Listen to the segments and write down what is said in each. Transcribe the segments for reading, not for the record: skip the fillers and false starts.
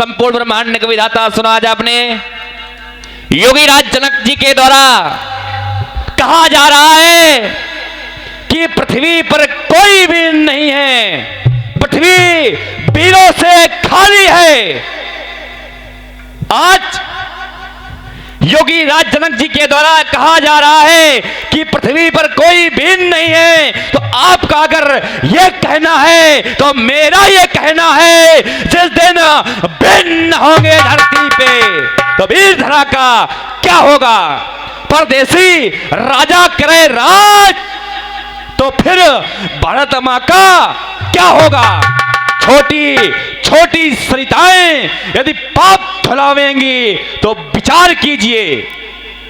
संपूर्ण ब्रह्मांड का विधाता सुना आज आपने योगी राज जनक जी के द्वारा कहा जा रहा है कि पृथ्वी पर कोई वीर नहीं है, पृथ्वी वीरों से खाली है। आज योगी राज जनक जी के द्वारा कहा जा रहा है कि पृथ्वी पर कोई वीर नहीं है, तो आपका अगर यह कहना है तो मेरा यह कहना है, जिस दिन वीर होंगे धरती पे तो वीर धरा का क्या होगा। परदेसी राजा करे राज तो फिर भारत मां का क्या होगा। छोटी छोटी सरिताएं यदि पाप धुलावेंगी तो विचार कीजिए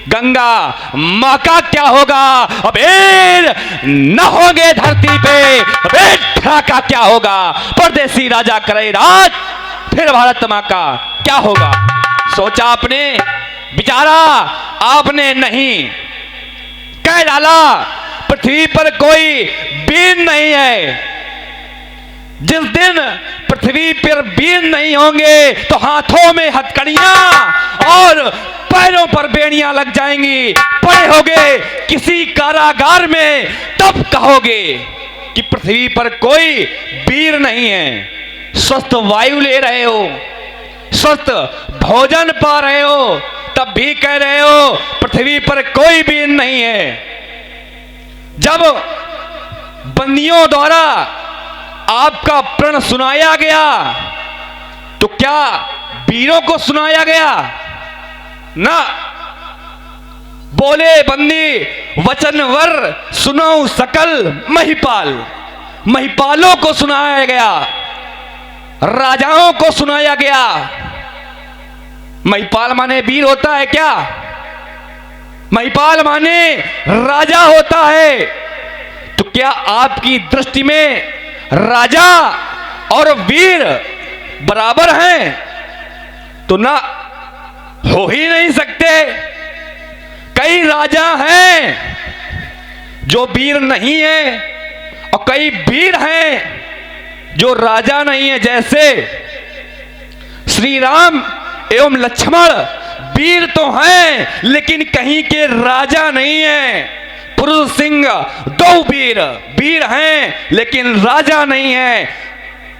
गंगा मां का क्या होगा। अब न होंगे धरती पे बेटा का क्या होगा। परदेसी राजा करे राज फिर भारत मां का क्या होगा। सोचा आपने, विचारा आपने, नहीं कह डाला पृथ्वी पर कोई वीर नहीं है। जिस दिन पृथ्वी पर वीर नहीं होंगे तो हाथों में हथकड़ियां और पैरों पर बेड़ियां लग जाएंगी। पड़े होगे किसी कारागार में तब कहोगे कि पृथ्वी पर कोई वीर नहीं है। स्वस्थ वायु ले रहे हो, स्वस्थ भोजन पा रहे हो, तब भी कह रहे हो पृथ्वी पर कोई वीर नहीं है। जब बंदियों द्वारा आपका प्रण सुनाया गया तो क्या वीरों को सुनाया गया ना। बोले बंदी वचनवर सुनो सकल महिपाल, महिपालों को सुनाया गया, राजाओं को सुनाया गया। महिपाल माने वीर होता है क्या? महिपाल माने राजा होता है। तो क्या आपकी दृष्टि में राजा और वीर बराबर हैं? तो ना, हो ही नहीं सकते। कई राजा हैं जो वीर नहीं है और कई वीर हैं जो राजा नहीं है। जैसे श्री राम एवं लक्ष्मण वीर तो हैं लेकिन कहीं के राजा नहीं है। पुरुष सिंह दो वीर हैं लेकिन राजा नहीं है।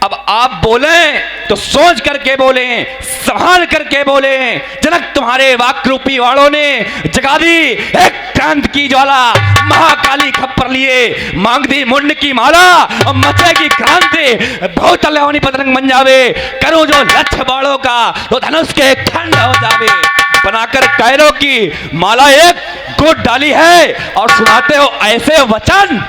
अब आप बोलें तो सोच करके बोलें, संभाल करके बोलें। जनक तुम्हारे वाक रूपी वालों ने जगा दी एक क्रांत की ज्वाला, महाकाली खप्पर लिए मांग दी मुंड की माला और मचेगी क्रांति बहुत अल्लाहनी पतंग बन जावे। करो जो लक्ष्य बाड़ों का तो धनुष के खंड हो जावे। बनाकर कैरों की माला एक गुट डाली है और सुनाते हो ऐसे वचन,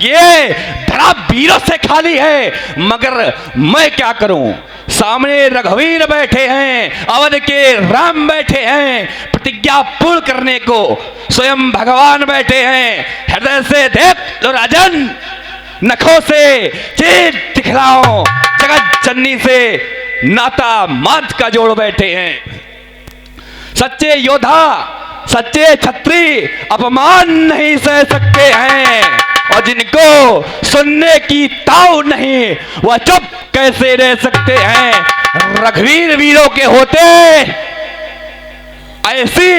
ये धरा वीरों से खाली है। मगर मैं क्या करूं, सामने रघुवीर बैठे हैं, अवध के राम बैठे हैं, प्रतिज्ञा पूर्ण करने को स्वयं भगवान बैठे हैं। हृदय से देख लो राजन, नखों से चीज दिखलाओ, जगत जननी से नाता मात का जोड़ बैठे हैं। सच्चे योद्धा, सच्चे छत्री अपमान नहीं सह सकते हैं और जिनको सुनने की ताव नहीं वह चुप कैसे रह सकते हैं। रघुवीर वीरों के होते ऐसी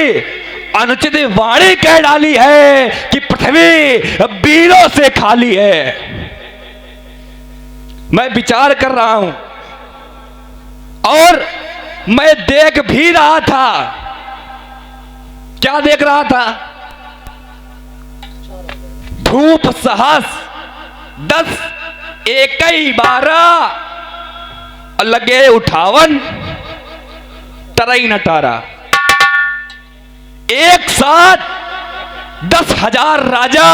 अनुचित वाणी कह डाली है कि पृथ्वी वीरों से खाली है। मैं विचार कर रहा हूं और मैं देख भी रहा था। क्या देख रहा था? धूप सहस 10 1 12 लगे 58 तरई नटारा। एक साथ 10,000 राजा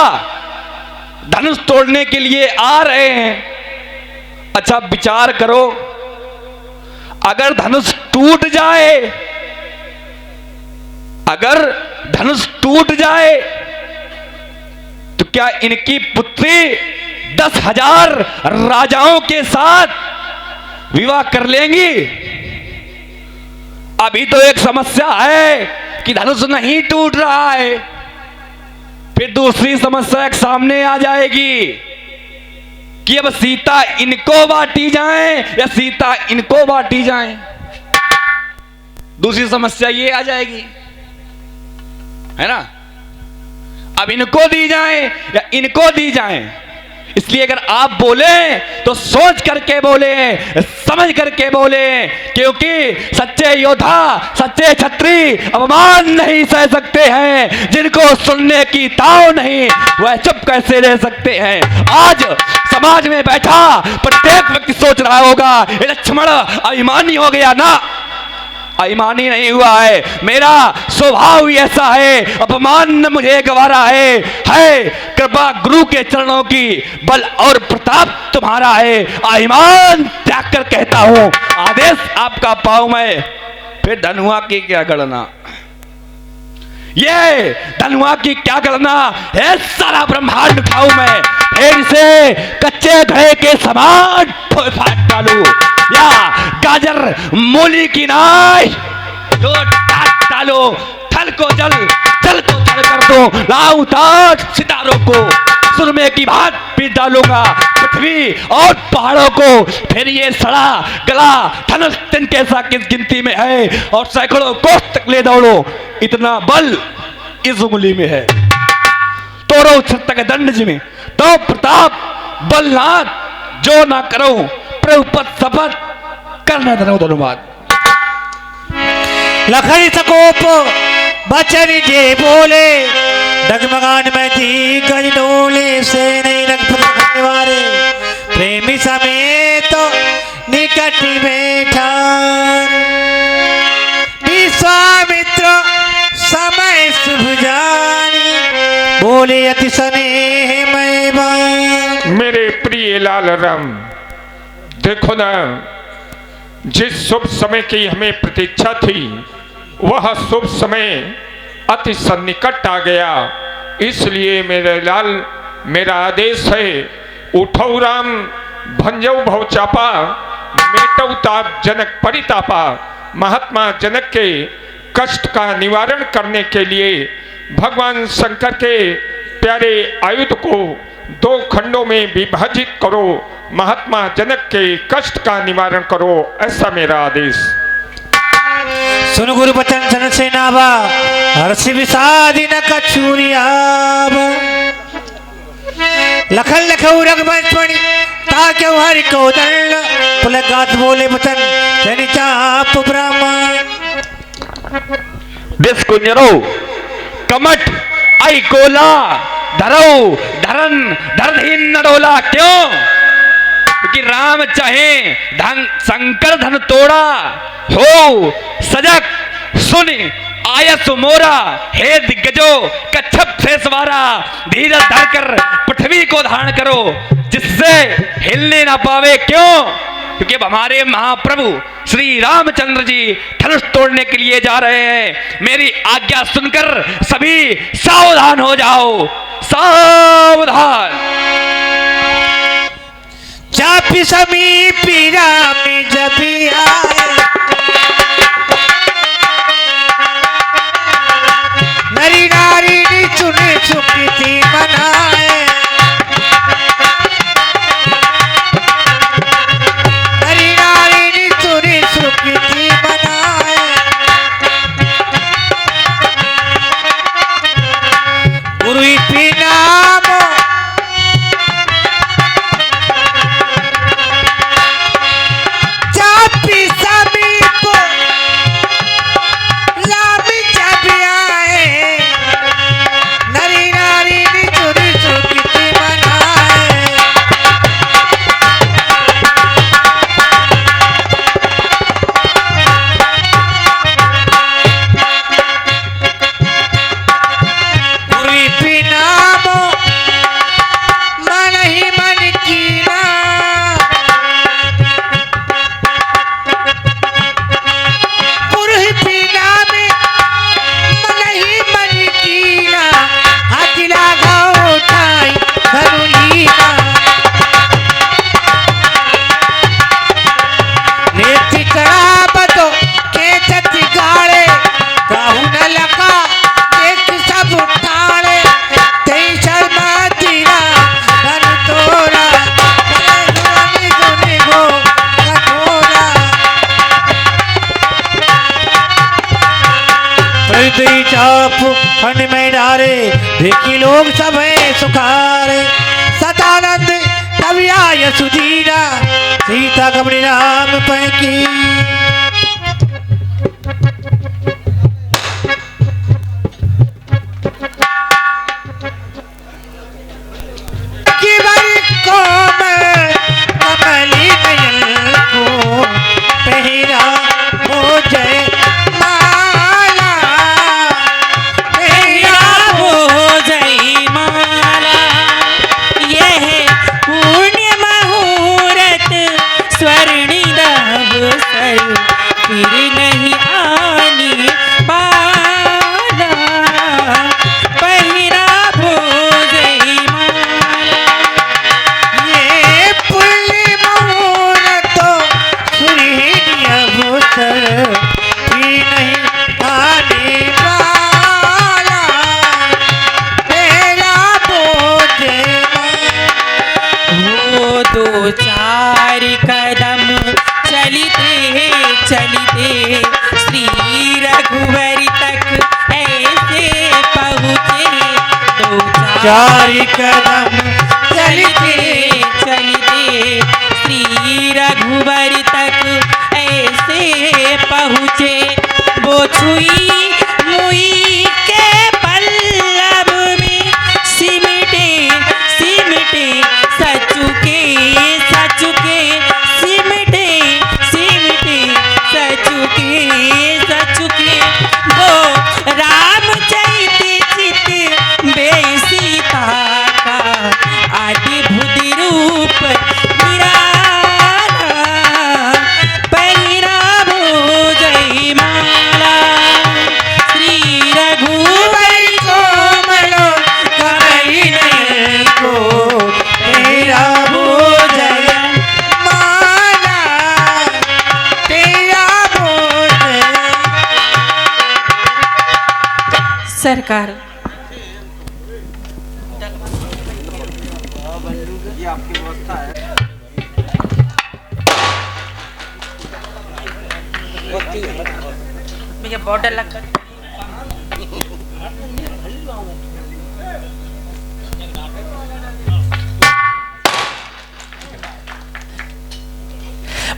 धनुष तोड़ने के लिए आ रहे हैं। अच्छा विचार करो, अगर धनुष टूट जाए, अगर धनुष टूट जाए तो क्या इनकी पुत्री 10,000 राजाओं के साथ विवाह कर लेंगी? अभी तो एक समस्या है कि धनुष नहीं टूट रहा है, फिर दूसरी समस्या एक सामने आ जाएगी कि अब सीता इनको बांटी जाए या सीता इनको बांटी जाए। दूसरी समस्या ये आ जाएगी, है ना, अब इनको दी जाए या इनको दी जाए। इसलिए अगर आप बोले तो सोच करके बोले, समझ करके बोले, क्योंकि सच्चे योद्धा, सच्चे छत्री अपमान नहीं सह सकते हैं। जिनको सुनने की ताव नहीं वह चुप कैसे रह सकते हैं। आज समाज में बैठा प्रत्येक व्यक्ति सोच रहा होगा ये लक्ष्मण अभिमानी हो गया ना, अभिमानी नहीं हुआ है, मेरा स्वभाव ही ऐसा है, अपमान मुझे गवारा है कृपा गुरु के चरणों की, बल और प्रताप तुम्हारा है, अभिमान त्याग कर कहता हूं आदेश आपका पाऊं मैं। फिर धनुआ की क्या गणना, ये धनुआ की क्या गणना है, सारा ब्रह्मांड खाऊं मैं, फिर से कच्चे घड़े के समान फाट डालू या गाजर मूली की नाई तो टाट डालो, थल को जल, जल को थल कर दो, लाऊं ताज सितारों को, सुरमे की भात पी डालूंगा पृथ्वी और पहाड़ों को, फिर ये सड़ा गला धनुष तिनके सा किस गिनती में है, और सैकड़ों कोस तक ले दौड़ो, इतना बल इस उंगली में है, तोड़ो छत्तक दंड जिमे तो प्रताप बलनाथ जो ना करो प्रभुपद शपथ करना धन्यवाद। लखन सकोप बचन जे बोले, डगमगान में थी गजनोले से नहीं रखने वाले, प्रेमी समेत निकट बैठा, विश्वामित्र समय शुभ जानी, बोले अति स्नेह मैं बान। मेरे प्रिय लाल राम, देखो ना, जिस शुभ समय की हमें प्रतीक्षा थी वह शुभ समय अति सन्निकट आ गया। इसलिए मेरे लाल, मेरा आदेश है, उठो राम भंजौ भव चापा, मेटौ ताप जनक परितापा। महात्मा जनक के कष्ट का निवारण करने के लिए भगवान शंकर के प्यारे आयुध को 2 खंडों में विभाजित करो, महात्मा जनक के कष्ट का निवारण करो, ऐसा मेरा आदेश। सुन गुरु बचन सन से नावा, हर्ष विषादी न कछुरियाब, लखन लखऊ रघुवंशमणि ताक्यौ हरि को दंड, पुलगात बोले बचन जनि चाप ब्राह्मण। दिस कुंजरो कमठ आई कोला धरो धरन धरधीन न डोला, क्यों? क्योंकि राम चाहे धन शंकर धन तोड़ा हो सजग सुन आयस मोरा, हे दिग्गजो कच्छप से सवारा, धीरज धरकर पृथ्वी को धारण करो जिससे हिलने ना पावे। क्यों? क्योंकि अब हमारे महाप्रभु श्री रामचंद्र जी धनुष तोड़ने के लिए जा रहे हैं। मेरी आज्ञा सुनकर सभी सावधान हो जाओ, सावधान। चापी समीपी राम जब आए, नरी नारी चुने चुपती मनाए, नरी नारी चुने चुपती मनाए, गुरु पी नाम चापी सा आप फन में डारे, देखी लोग सब है सुखारे। सदानंद तब आय सुधीरा, सीता कबड़ी राम पैकी। कमली नयन को पहरा हो जय माला, पहरा हो जय माला। यह पुण्य मुहूर्त स्वर्णिम अवसर, फिर नहीं आने वाला। पहरा हो जय माला। ये पुण्य मुहूर्त सुरहिणी अवसर, भी नहीं आने वाला। पहरा हो जय वो दो चार कदम चलते चलते श्री रघुवर तक ऐसे पहुँचे। दो चार कदम चलते चलते श्री रघुवर तक ऐसे पहुँचे। वो छुई मुई के पल्लव में सिमटे सिमटे सचुके सचुके सिमटे सिमटे सचुके सचुके। वो राम चैत चित बेसीता का अद्भुत रूप निराला। पहरा हो जय माला, श्री रघुवर कोमलो कमली नयन को पहरा हो जय माला। पहरा हो जय सरकार। भैया बॉर्डर लग कर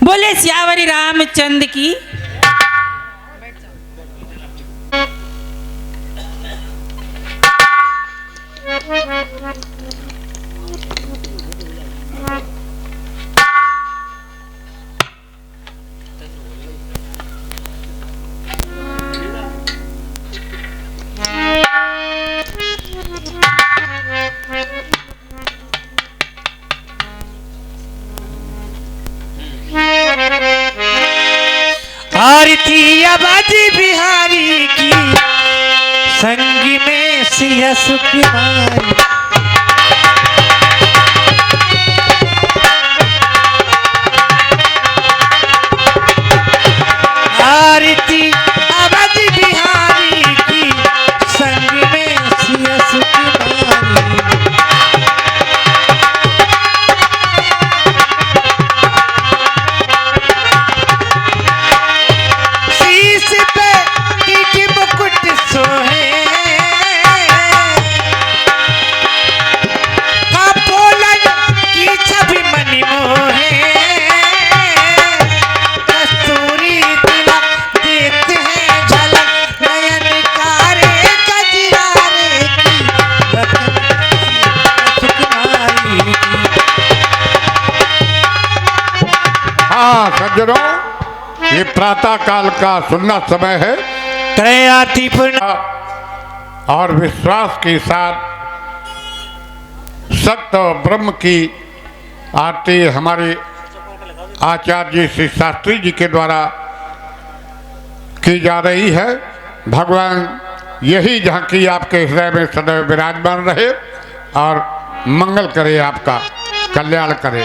बोले सियावरी रामचंद्र की। आरती अबाजी बिहारी की, संगी में सिया सुकुमारी। आरती अबाजी बिहारी की, संग में सिया सुकुमारी। शीश पे टीकी मुकुट सोहे, कपोलन की छवि मनि मोहे। कस्तूरी तिलक देखते हैं झलक, नयन कारे कजरारे की, रतन सुकुमारी की। हाँ सज्जनों, ये प्रातः काल का सुनना समय है त्रय आरती पूर्ण और विश्वास के साथ सत्य और ब्रह्म की आरती हमारे आचार्य श्री शास्त्री जी के द्वारा की जा रही है। भगवान यही झांकी आपके हृदय में सदैव विराजमान रहे और मंगल करे, आपका कल्याण करे।